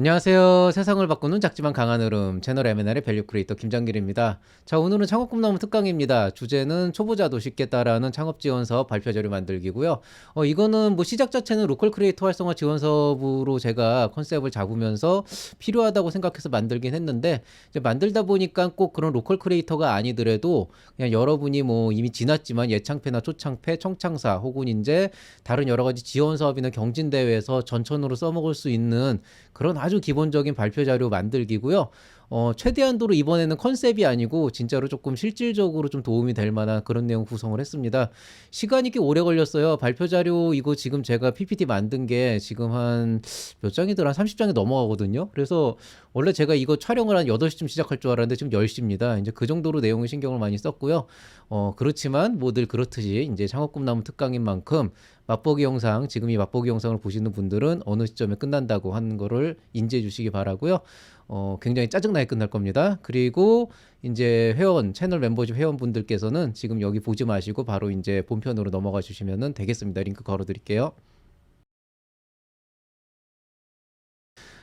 안녕하세요. 세상을 바꾸는 작지만 강한 흐름 채널 M&R의 밸류 크리에이터 김장길입니다. 자, 오늘은 창업 꿈나무 특강입니다. 주제는 초보자도 쉽게 따라하는 창업 지원 사업 발표 자료 만들기고요. 이거는 뭐 시작 자체는 로컬 크리에이터 활성화 지원 사업으로 제가 컨셉을 잡으면서 필요하다고 생각해서 만들긴 했는데 이제 만들다 보니까 꼭 그런 로컬 크리에이터가 아니더라도 그냥 여러분이 뭐 이미 지났지만 예창패나 초창패, 청창사 혹은 이제 다른 여러 가지 지원 사업이나 경진 대회에서 전천후로 써먹을 수 있는 그런 아주 기본적인 발표 자료 만들기고요. 최대한도로 이번에는 컨셉이 아니고 진짜로 조금 실질적으로 좀 도움이 될 만한 그런 내용 구성을 했습니다. 시간이 꽤 오래 걸렸어요. 발표 자료 이거 지금 제가 PPT 만든 게 지금 한 몇 장이더라? 한 30장이 넘어가거든요. 그래서 원래 제가 이거 촬영을 한 8시쯤 시작할 줄 알았는데 지금 10시입니다. 이제 그 정도로 내용에 신경을 많이 썼고요. 그렇지만 뭐 늘 그렇듯이 이제 창업꿈나무 특강인 만큼 맛보기 영상, 지금 이 맛보기 영상을 보시는 분들은 어느 시점에 끝난다고 하는 거를 인지해 주시기 바라고요. 굉장히 짜증나게 끝날 겁니다. 그리고 이제 회원, 채널 멤버십 회원분들께서는 지금 여기 보지 마시고 바로 이제 본편으로 넘어가 주시면 되겠습니다. 링크 걸어 드릴게요.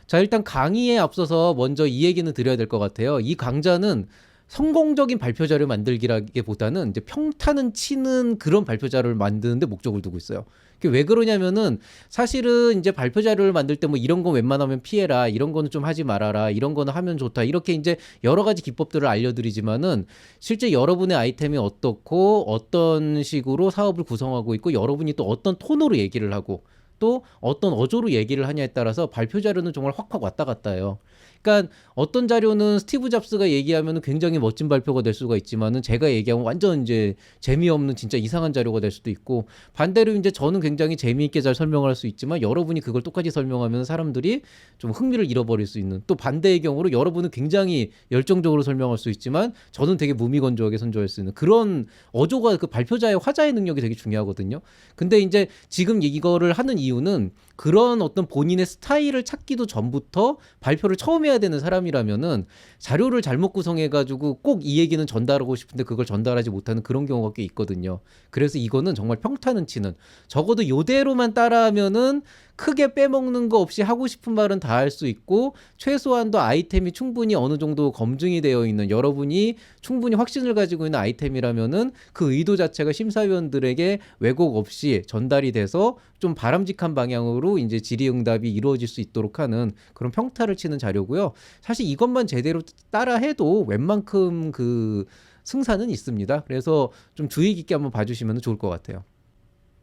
자, 일단 강의에 앞서서 먼저 이 얘기는 드려야 될 것 같아요. 이 강좌는 성공적인 발표 자료 만들기라기보다는 이제 평타는 치는 그런 발표 자료를 만드는데 목적을 두고 있어요. 그게 왜 그러냐면은 사실은 이제 발표 자료를 만들 때 뭐 이런 거 웬만하면 피해라, 이런 거는 좀 하지 말아라, 이런 거는 하면 좋다, 이렇게 이제 여러 가지 기법들을 알려드리지만은 실제 여러분의 아이템이 어떻고 어떤 식으로 사업을 구성하고 있고 여러분이 또 어떤 톤으로 얘기를 하고 또 어떤 어조로 얘기를 하냐에 따라서 발표 자료는 정말 확확 왔다 갔다 해요. 그러니까 어떤 자료는 스티브 잡스가 얘기하면 굉장히 멋진 발표가 될 수가 있지만은 제가 얘기하면 완전 이제 재미없는 진짜 이상한 자료가 될 수도 있고, 반대로 이제 저는 굉장히 재미있게 잘 설명을 할 수 있지만 여러분이 그걸 똑같이 설명하면 사람들이 좀 흥미를 잃어버릴 수 있는, 또 반대의 경우로 여러분은 굉장히 열정적으로 설명할 수 있지만 저는 되게 무미건조하게 선조할 수 있는 그런 어조가, 그 발표자의 화자의 능력이 되게 중요하거든요. 근데 이제 지금 이거를 하는 이유는 그런 어떤 본인의 스타일을 찾기도 전부터 발표를 처음 해야 되는 사람이라면은 자료를 잘못 구성해가지고 꼭 이 얘기는 전달하고 싶은데 그걸 전달하지 못하는 그런 경우가 꽤 있거든요. 그래서 이거는 정말 평타는 치는, 적어도 요대로만 따라하면은 크게 빼먹는 거 없이 하고 싶은 말은 다 할 수 있고 최소한도 아이템이 충분히 어느 정도 검증이 되어 있는, 여러분이 충분히 확신을 가지고 있는 아이템이라면은 그 의도 자체가 심사위원들에게 왜곡 없이 전달이 돼서 좀 바람직한 방향으로 이제 질의응답이 이루어질 수 있도록 하는 그런 평타를 치는 자료고요. 사실 이것만 제대로 따라해도 웬만큼 그 승산은 있습니다. 그래서 좀 주의 깊게 한번 봐주시면 좋을 것 같아요.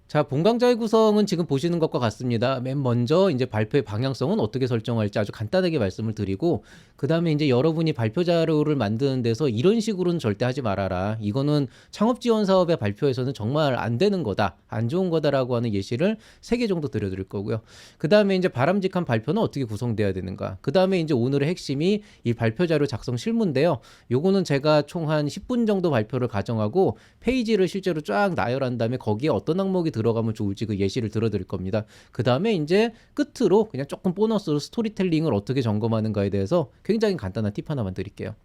자, 본강좌의 구성은 지금 보시는 것과 같습니다. 맨 먼저 이제 발표의 방향성은 어떻게 설정할지 아주 간단하게 말씀을 드리고, 그 다음에 이제 여러분이 발표 자료를 만드는 데서 이런 식으로는 절대 하지 말아라, 이거는 창업 지원 사업의 발표에서는 정말 안 되는 거다, 안 좋은 거다라고 하는 예시를 3개 정도 드려드릴 거고요. 그 다음에 이제 바람직한 발표는 어떻게 구성돼야 되는가. 그 다음에 이제 오늘의 핵심이 이 발표 자료 작성 실무인데요. 요거는 제가 총 한 10분 정도 발표를 가정하고 페이지를 실제로 쫙 나열한 다음에 거기에 어떤 항목이 들어가면 좋을지 그 예시를 들어드릴 겁니다. 그 다음에 이제 끝으로 그냥 조금 보너스로 스토리텔링을 어떻게 점검하는가에 대해서 굉장히 간단한 팁 하나만 드릴게요.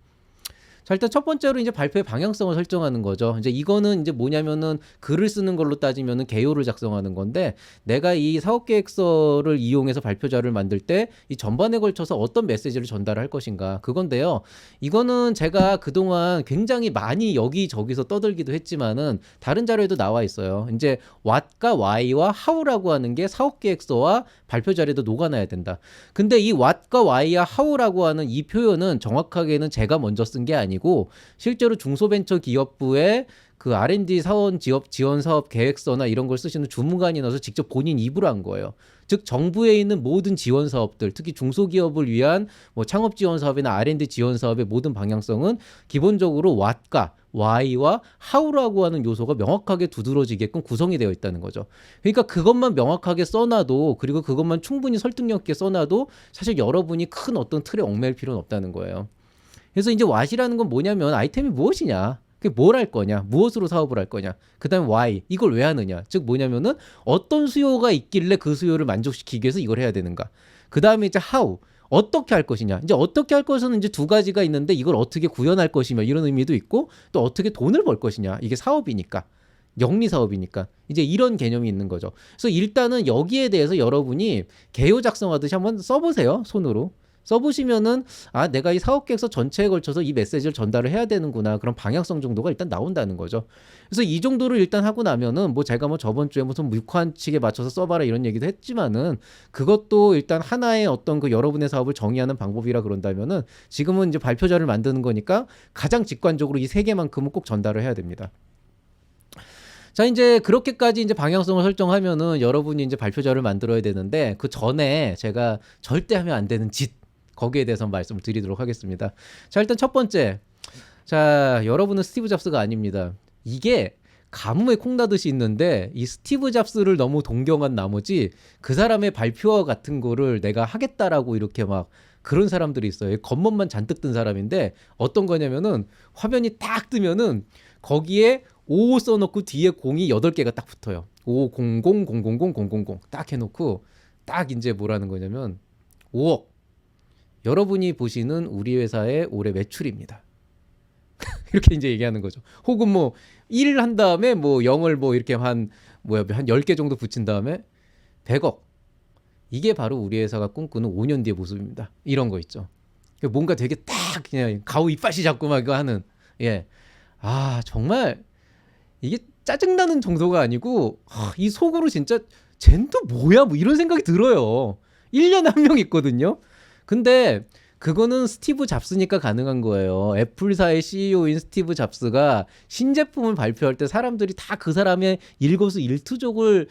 자, 일단 첫 번째로 이제 발표의 방향성을 설정하는 거죠. 이제 이거는 이제 뭐냐면은 글을 쓰는 걸로 따지면은 개요를 작성하는 건데, 내가 이 사업계획서를 이용해서 발표자를 만들 때 이 전반에 걸쳐서 어떤 메시지를 전달할 것인가, 그건데요. 이거는 제가 그동안 굉장히 많이 여기저기서 떠들기도 했지만은 다른 자료에도 나와 있어요. 이제 what과 why와 how라고 하는 게 사업계획서와 발표 자료에도 녹아나야 된다. 근데 이 what과 why와 how라고 하는 이 표현은 정확하게는 제가 먼저 쓴 게 아니고 실제로 중소벤처기업부의 그 R&D 사원 지원 사업 계획서나 이런 걸 쓰시는 주무관이 나서 직접 본인 입으로 한 거예요. 즉 정부에 있는 모든 지원 사업들, 특히 중소기업을 위한 뭐 창업 지원 사업이나 R&D 지원 사업의 모든 방향성은 기본적으로 what과 why와 how라고 하는 요소가 명확하게 두드러지게끔 구성이 되어 있다는 거죠. 그러니까 그것만 명확하게 써놔도, 그리고 그것만 충분히 설득력 있게 써놔도 사실 여러분이 큰 어떤 틀에 얽매일 필요는 없다는 거예요. 그래서 이제 what이라는 건 뭐냐면 아이템이 무엇이냐, 그게 뭘 할 거냐, 무엇으로 사업을 할 거냐, 그 다음에 why, 이걸 왜 하느냐, 즉 뭐냐면은 어떤 수요가 있길래 그 수요를 만족시키기 위해서 이걸 해야 되는가, 그 다음에 이제 how, 어떻게 할 것이냐. 이제 어떻게 할 것은 이제 두 가지가 있는데 이걸 어떻게 구현할 것이며 이런 의미도 있고, 또 어떻게 돈을 벌 것이냐, 이게 사업이니까, 영리 사업이니까 이제 이런 개념이 있는 거죠. 그래서 일단은 여기에 대해서 여러분이 개요 작성하듯이 한번 써보세요, 손으로. 써보시면은 아 내가 이 사업 계획서 전체에 걸쳐서 이 메시지를 전달을 해야 되는구나 그런 방향성 정도가 일단 나온다는 거죠. 그래서 이 정도를 일단 하고 나면은 뭐 제가 뭐 저번 주에 무슨 6관칙에 맞춰서 써봐라 이런 얘기도 했지만은 그것도 일단 하나의 어떤 그 여러분의 사업을 정의하는 방법이라 그런다면은 지금은 이제 발표자를 만드는 거니까 가장 직관적으로 이 세 개만큼은 꼭 전달을 해야 됩니다. 자, 이제 그렇게까지 이제 방향성을 설정하면은 여러분이 이제 발표자를 만들어야 되는데 그 전에 제가 절대 하면 안 되는 짓 거기에 대해서 말씀을 드리도록 하겠습니다. 자, 일단 첫 번째. 자, 여러분은 스티브 잡스가 아닙니다. 이게 가뭄에 콩나듯이 있는데 이 스티브 잡스를 너무 동경한 나머지 그 사람의 발표 같은 거를 내가 하겠다라고 이렇게 막 그런 사람들이 있어요. 겉멋만 잔뜩 든 사람인데 어떤 거냐면은 화면이 딱 뜨면은 거기에 5 써놓고 뒤에 공이 8개가 딱 붙어요. 500000000 딱 해놓고 딱 이제 뭐라는 거냐면 5억 여러분이 보시는 우리 회사의 올해 매출입니다. 이렇게 이제 얘기하는 거죠. 혹은 뭐 1 한 다음에 뭐 0을 뭐 이렇게 한 10개 정도 붙인 다음에 100억. 이게 바로 우리 회사가 꿈꾸는 5년 뒤의 모습입니다. 이런 거 있죠. 뭔가 되게 딱 그냥 가오 이빨이 잡고 막 이거 하는. 예. 아, 정말 이게 짜증나는 정도가 아니고 이 속으로 진짜 쟨 또 뭐야 뭐 이런 생각이 들어요. 1년에 한 명 있거든요. 근데 그거는 스티브 잡스니까 가능한 거예요. 애플사의 CEO인 스티브 잡스가 신제품을 발표할 때 사람들이 다 그 사람의 일거수일투족을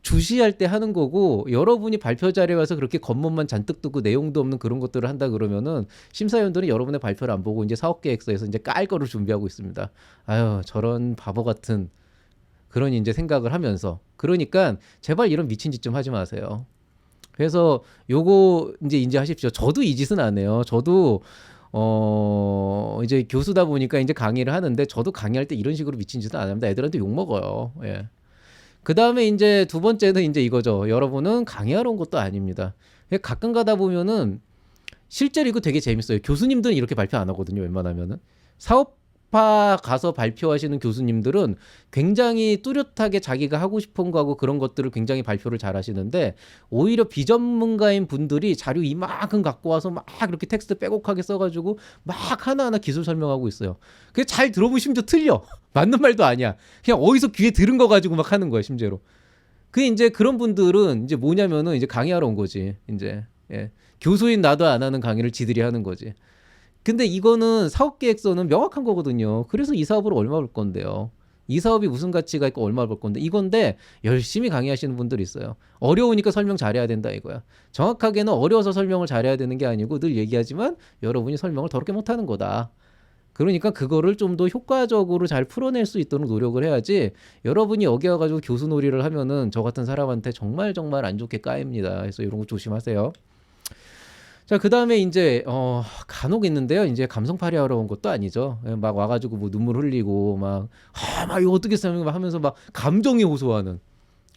주시할 때 하는 거고 여러분이 발표 자리에 와서 그렇게 겉멋만 잔뜩 두고 내용도 없는 그런 것들을 한다 그러면은 심사위원들은 여러분의 발표를 안 보고 이제 사업계획서에서 이제 깔 거를 준비하고 있습니다. 아유 저런 바보 같은 그런 이제 생각을 하면서 그러니까 제발 이런 미친 짓 좀 하지 마세요. 그래서 요거 이제 하십시오. 저도 이 짓은 안 해요. 저도 이제 교수다 보니까 이제 강의를 하는데 저도 강의할 때 이런 식으로 미친 짓은 안 합니다. 애들한테 욕 먹어요. 예. 그 다음에 이제 두 번째는 이제 이거죠. 여러분은 강의하러 온 것도 아닙니다. 가끔 가다 보면은 실제로 이거 되게 재밌어요. 교수님들은 이렇게 발표 안 하거든요. 웬만하면은 사업파 가서 발표하시는 교수님들은 굉장히 뚜렷하게 자기가 하고 싶은 거하고 그런 것들을 굉장히 발표를 잘 하시는데 오히려 비전문가인 분들이 자료 이만큼 갖고 와서 막 이렇게 텍스트 빼곡하게 써가지고 막 하나하나 기술 설명하고 있어요. 그게 잘 들어보시면 심지어 틀려. 맞는 말도 아니야. 그냥 어디서 귀에 들은 거 가지고 막 하는 거야, 심지어로. 그 이제 그런 분들은 이제 뭐냐면은 이제 강의하러 온 거지. 이제 예. 교수인 나도 안 하는 강의를 지들이 하는 거지. 근데 이거는 사업계획서는 명확한 거거든요. 그래서 이 사업으로 얼마 벌 건데요. 이 사업이 무슨 가치가 있고 얼마 벌 건데 이건데 열심히 강의하시는 분들이 있어요. 어려우니까 설명 잘해야 된다 이거야. 정확하게는 어려워서 설명을 잘해야 되는 게 아니고 늘 얘기하지만 여러분이 설명을 더럽게 못하는 거다. 그러니까 그거를 좀 더 효과적으로 잘 풀어낼 수 있도록 노력을 해야지 여러분이 여기 와가지고 교수놀이를 하면은 저 같은 사람한테 정말 정말 안 좋게 까입니다. 그래서 이런 거 조심하세요. 자, 그 다음에 이제, 간혹 있는데요. 이제 감성팔이 하러 온 것도 아니죠. 막 와가지고 뭐 눈물 흘리고 막 이거 어떻게 쓰면 하면서 막 감정이 호소하는.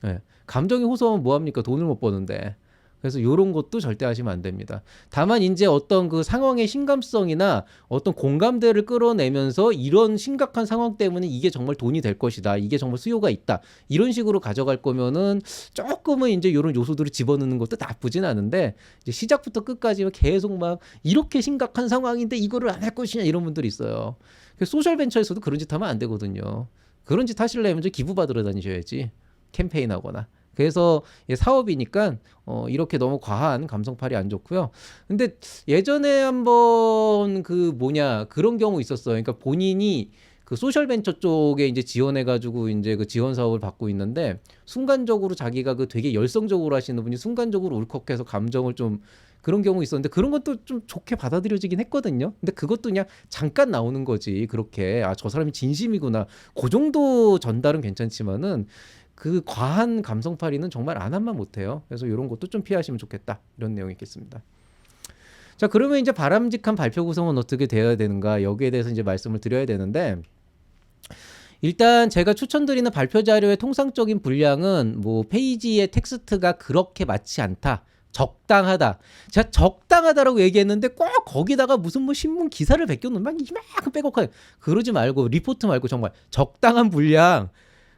예. 감정이 호소하면 뭐합니까? 돈을 못 버는데. 그래서 이런 것도 절대 하시면 안 됩니다. 다만 이제 어떤 그 상황의 심각성이나 어떤 공감대를 끌어내면서 이런 심각한 상황 때문에 이게 정말 돈이 될 것이다. 이게 정말 수요가 있다. 이런 식으로 가져갈 거면은 조금은 이제 이런 요소들을 집어넣는 것도 나쁘진 않은데 이제 시작부터 끝까지 계속 막 이렇게 심각한 상황인데 이거를 안 할 것이냐 이런 분들이 있어요. 소셜 벤처에서도 그런 짓 하면 안 되거든요. 그런 짓 하시려면 기부 받으러 다니셔야지. 캠페인하거나. 그래서 사업이니까 이렇게 너무 과한 감성팔이 안 좋고요. 근데 예전에 한번 그런 경우 있었어요. 그러니까 본인이 그 소셜벤처 쪽에 이제 지원해가지고 이제 그 지원 사업을 받고 있는데 순간적으로 자기가 그 되게 열성적으로 하시는 분이 순간적으로 울컥해서 감정을 좀 그런 경우 있었는데 그런 것도 좀 좋게 받아들여지긴 했거든요. 근데 그것도 그냥 잠깐 나오는 거지. 그렇게 저 사람이 진심이구나. 그 정도 전달은 괜찮지만은 그 과한 감성팔이는 정말 안 하면 못해요. 그래서 이런 것도 좀 피하시면 좋겠다. 이런 내용이 있겠습니다. 자, 그러면 이제 바람직한 발표 구성은 어떻게 되어야 되는가? 여기에 대해서 이제 말씀을 드려야 되는데 일단 제가 추천드리는 발표 자료의 통상적인 분량은 뭐 페이지의 텍스트가 그렇게 많지 않다. 적당하다. 제가 적당하다라고 얘기했는데 꼭 거기다가 무슨 뭐 신문 기사를 베껴놓으면 막 이만큼 빼곡하게 그러지 말고 리포트 말고 정말 적당한 분량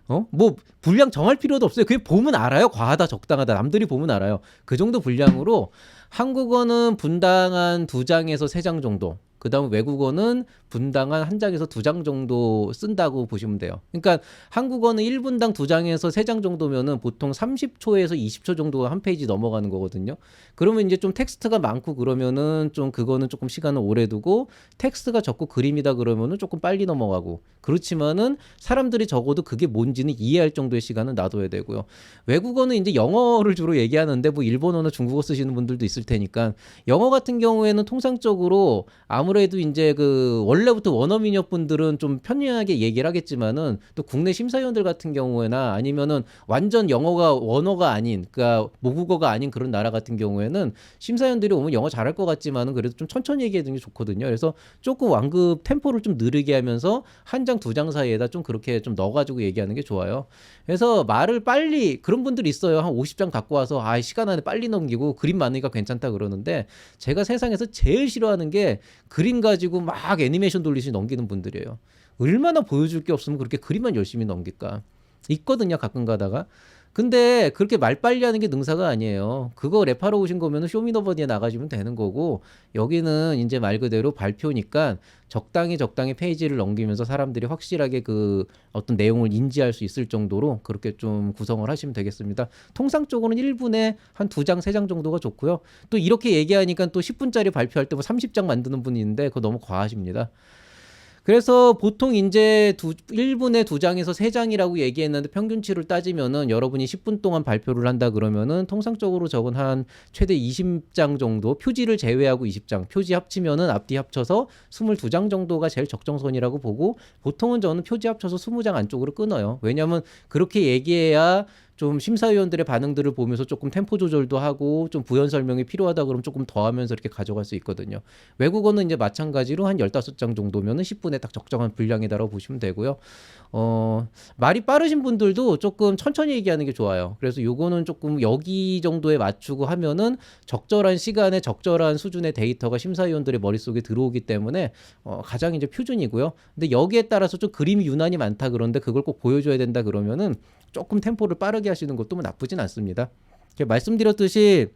뭐 분량 정할 필요도 없어요. 그냥 보면 알아요. 과하다, 적당하다. 남들이 보면 알아요. 그 정도 분량으로 한국어는 분당 한 2장에서 3장 정도. 그다음 외국어는 분당 한 1장에서 2장 정도 쓴다고 보시면 돼요. 그러니까 한국어는 1분당 2장에서 3장 정도면은 보통 30초에서 20초 정도가 한 페이지 넘어가는 거거든요. 그러면 이제 좀 텍스트가 많고 그러면은 좀 그거는 조금 시간을 오래 두고, 텍스트가 적고 그림이다 그러면은 조금 빨리 넘어가고, 그렇지만은 사람들이 적어도 그게 뭔지는 이해할 정도의 시간은 놔둬야 되고요. 외국어는 이제 영어를 주로 얘기하는데 뭐 일본어나 중국어 쓰시는 분들도 있을 테니까, 영어 같은 경우에는 통상적으로 아무래도 이제 그 원래부터 원어민여 분들은 좀 편리하게 얘기를 하겠지만은, 또 국내 심사위원들 같은 경우에나 아니면은 완전 영어가 원어가 아닌, 그러니까 모국어가 아닌 그런 나라 같은 경우에는 심사위원들이 오면 영어 잘할 것 같지만은 그래도 좀 천천히 얘기하는 게 좋거든요. 그래서 조금 완급 템포를 좀 느리게 하면서 한 장, 2장 사이에다 좀 그렇게 좀 넣어가지고 얘기하는 게 좋아요. 그래서 말을 빨리, 그런 분들 있어요. 한 50장 갖고 와서 시간 안에 빨리 넘기고 그림 많으니까 괜찮다 그러는데, 제가 세상에서 제일 싫어하는 게 그림 가지고 막 애니메이션 돌리시 넘기는 분들이에요. 얼마나 보여줄 게 없으면 그렇게 그림만 열심히 넘길까. 있거든요, 가끔 가다가. 근데 그렇게 말 빨리 하는 게 능사가 아니에요. 그거 랩하러 오신 거면 쇼미더버디에 나가시면 되는 거고, 여기는 이제 말 그대로 발표니까 적당히 페이지를 넘기면서 사람들이 확실하게 그 어떤 내용을 인지할 수 있을 정도로 그렇게 좀 구성을 하시면 되겠습니다. 통상적으로는 1분에 한 2장, 3장 정도가 좋고요. 또 이렇게 얘기하니까 또 10분짜리 발표할 때 뭐 30장 만드는 분이 있는데 그거 너무 과하십니다. 그래서 보통 이제 1분에 2장에서 3장이라고 얘기했는데, 평균치를 따지면은 여러분이 10분 동안 발표를 한다 그러면은 통상적으로 적은 한 최대 20장 정도, 표지를 제외하고 20장, 표지 합치면은 앞뒤 합쳐서 22장 정도가 제일 적정선이라고 보고, 보통은 저는 표지 합쳐서 20장 안쪽으로 끊어요. 왜냐면 그렇게 얘기해야 좀 심사위원들의 반응들을 보면서 조금 템포 조절도 하고, 좀 부연 설명이 필요하다 그러면 조금 더 하면서 이렇게 가져갈 수 있거든요. 외국어는 이제 마찬가지로 한 15장 정도면은 10분에 딱 적정한 분량이다라고 보시면 되고요. 말이 빠르신 분들도 조금 천천히 얘기하는 게 좋아요. 그래서 요거는 조금 여기 정도에 맞추고 하면은 적절한 시간에 적절한 수준의 데이터가 심사위원들의 머릿속에 들어오기 때문에 가장 이제 표준이고요. 근데 여기에 따라서 좀 그림이 유난히 많다 그런데 그걸 꼭 보여줘야 된다 그러면은 조금 템포를 빠르게 하시는 것도 뭐 나쁘진 않습니다. 말씀드렸듯이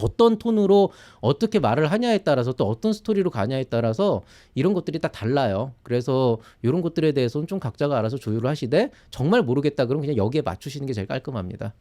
어떤 톤으로 어떻게 말을 하냐에 따라서, 또 어떤 스토리로 가냐에 따라서 이런 것들이 다 달라요. 그래서 이런 것들에 대해서는 좀 각자가 알아서 조율을 하시되, 정말 모르겠다 그러면 그냥 여기에 맞추시는 게 제일 깔끔합니다.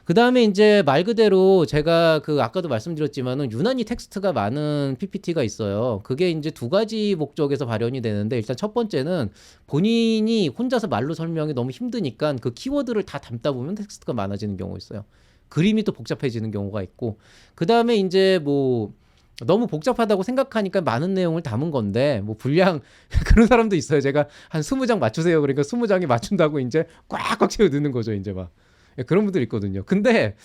그 다음에 이제 말 그대로 제가 그 아까도 말씀드렸지만은 유난히 텍스트가 많은 PPT가 있어요. 그게 이제 2가지 목적에서 발현이 되는데, 일단 첫 번째는 본인이 혼자서 말로 설명이 너무 힘드니까 그 키워드를 다 담다 보면 텍스트가 많아지는 경우가 있어요. 그림이 또 복잡해지는 경우가 있고, 그 다음에 이제 뭐 너무 복잡하다고 생각하니까 많은 내용을 담은 건데, 뭐 분량 그런 사람도 있어요. 제가 한 20장 맞추세요. 그러니까 20장이 맞춘다고 이제 꽉꽉 채워 넣는 거죠, 이제 막. 그런 분들 있거든요. 근데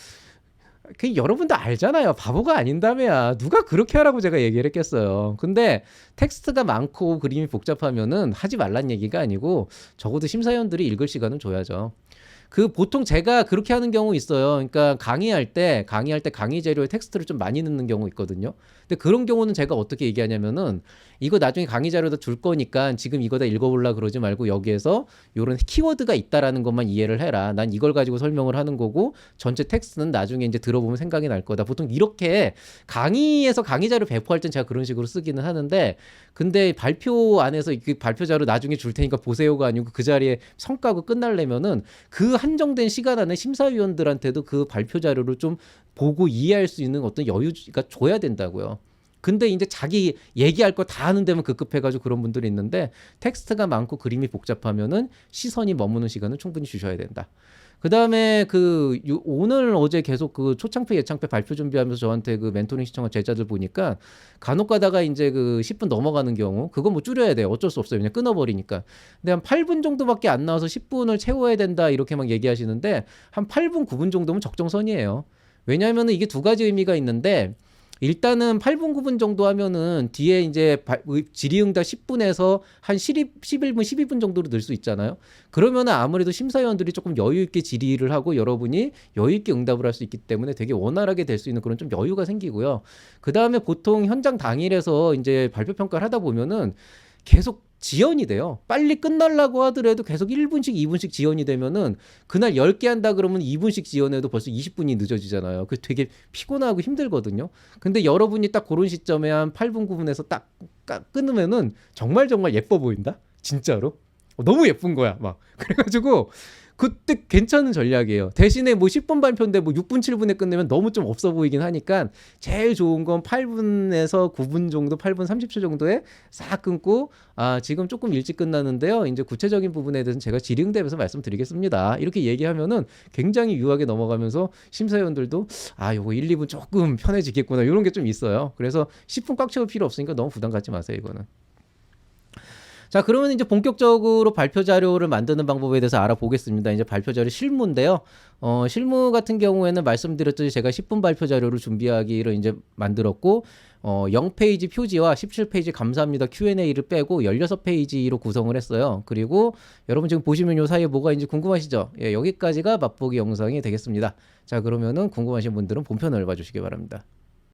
그 여러분도 알잖아요. 바보가 아닌다며야. 누가 그렇게 하라고 제가 얘기를 했겠어요. 근데 텍스트가 많고 그림이 복잡하면은 하지 말란 얘기가 아니고, 적어도 심사위원들이 읽을 시간은 줘야죠. 그 보통 제가 그렇게 하는 경우 있어요. 그러니까 강의 강의 재료에 텍스트를 좀 많이 넣는 경우 있거든요. 근데 그런 경우는 제가 어떻게 얘기하냐면은, 이거 나중에 강의 자료도 줄 거니까 지금 이거 다 읽어보려 그러지 말고 여기에서 요런 키워드가 있다라는 것만 이해를 해라. 난 이걸 가지고 설명을 하는 거고, 전체 텍스트는 나중에 이제 들어보면 생각이 날 거다. 보통 이렇게 강의에서 강의 자료 배포할 땐 제가 그런 식으로 쓰기는 하는데, 근데 발표 안에서 그 발표 자료 나중에 줄 테니까 보세요가 아니고 그 자리에 성과고 끝날려면은 그 한정된 시간 안에 심사위원들한테도 그 발표 자료를 좀 보고 이해할 수 있는 어떤 여유가 줘야 된다고요. 근데 이제 자기 얘기할 거 다 하는 데만 급급해가지고 그런 분들이 있는데, 텍스트가 많고 그림이 복잡하면은 시선이 머무는 시간을 충분히 주셔야 된다. 그 다음에 오늘 어제 계속 그 초창패 예창패 발표 준비하면서 저한테 그 멘토링 시청한 제자들 보니까, 간혹 가다가 이제 그 10분 넘어가는 경우, 그건 뭐 줄여야 돼요. 어쩔 수 없어요. 그냥 끊어버리니까. 근데 한 8분 정도밖에 안 나와서 10분을 채워야 된다 이렇게 막 얘기하시는데, 한 8분, 9분 정도면 적정선이에요. 왜냐하면 이게 2가지 의미가 있는데, 일단은 8분, 9분 정도 하면은 뒤에 이제 질의응답 10분에서 한 11분, 12분 정도로 늘 수 있잖아요. 그러면은 아무래도 심사위원들이 조금 여유 있게 질의를 하고 여러분이 여유 있게 응답을 할 수 있기 때문에 되게 원활하게 될 수 있는 그런 좀 여유가 생기고요. 그 다음에 보통 현장 당일에서 이제 발표 평가를 하다 보면은 계속 지연이 돼요. 빨리 끝나려고 하더라도 계속 1분씩 2분씩 지연이 되면은 그날 10개 한다 그러면 2분씩 지연해도 벌써 20분이 늦어지잖아요. 그 되게 피곤하고 힘들거든요. 근데 여러분이 딱 그런 시점에 한 8분 9분에서 딱 끊으면은 정말 예뻐 보인다. 진짜로. 너무 예쁜 거야. 막 그래가지고 그때 괜찮은 전략이에요. 대신에 뭐 10분 발표인데 뭐 6분 7분에 끝내면 너무 좀 없어 보이긴 하니까 제일 좋은 건 8분에서 9분 정도, 8분 30초 정도에 싹 끊고 지금 조금 일찍 끝나는데요. 이제 구체적인 부분에 대해서는 제가 질의응답에서 말씀드리겠습니다. 이렇게 얘기하면은 굉장히 유하게 넘어가면서 심사위원들도 요거 1, 2분 조금 편해지겠구나 이런 게 좀 있어요. 그래서 10분 꽉 채울 필요 없으니까 너무 부담 갖지 마세요, 이거는. 자, 그러면 이제 본격적으로 발표 자료를 만드는 방법에 대해서 알아보겠습니다. 이제 발표 자료 실무인데요. 실무 같은 경우에는 말씀드렸듯이 제가 10분 발표 자료를 준비하기로 이제 만들었고, 0페이지 표지와 17페이지 감사합니다 Q&A를 빼고 16페이지로 구성을 했어요. 그리고 여러분 지금 보시면 요 사이에 뭐가 있는지 궁금하시죠? 예, 여기까지가 맛보기 영상이 되겠습니다. 자, 그러면은 궁금하신 분들은 본편을 봐주시기 바랍니다.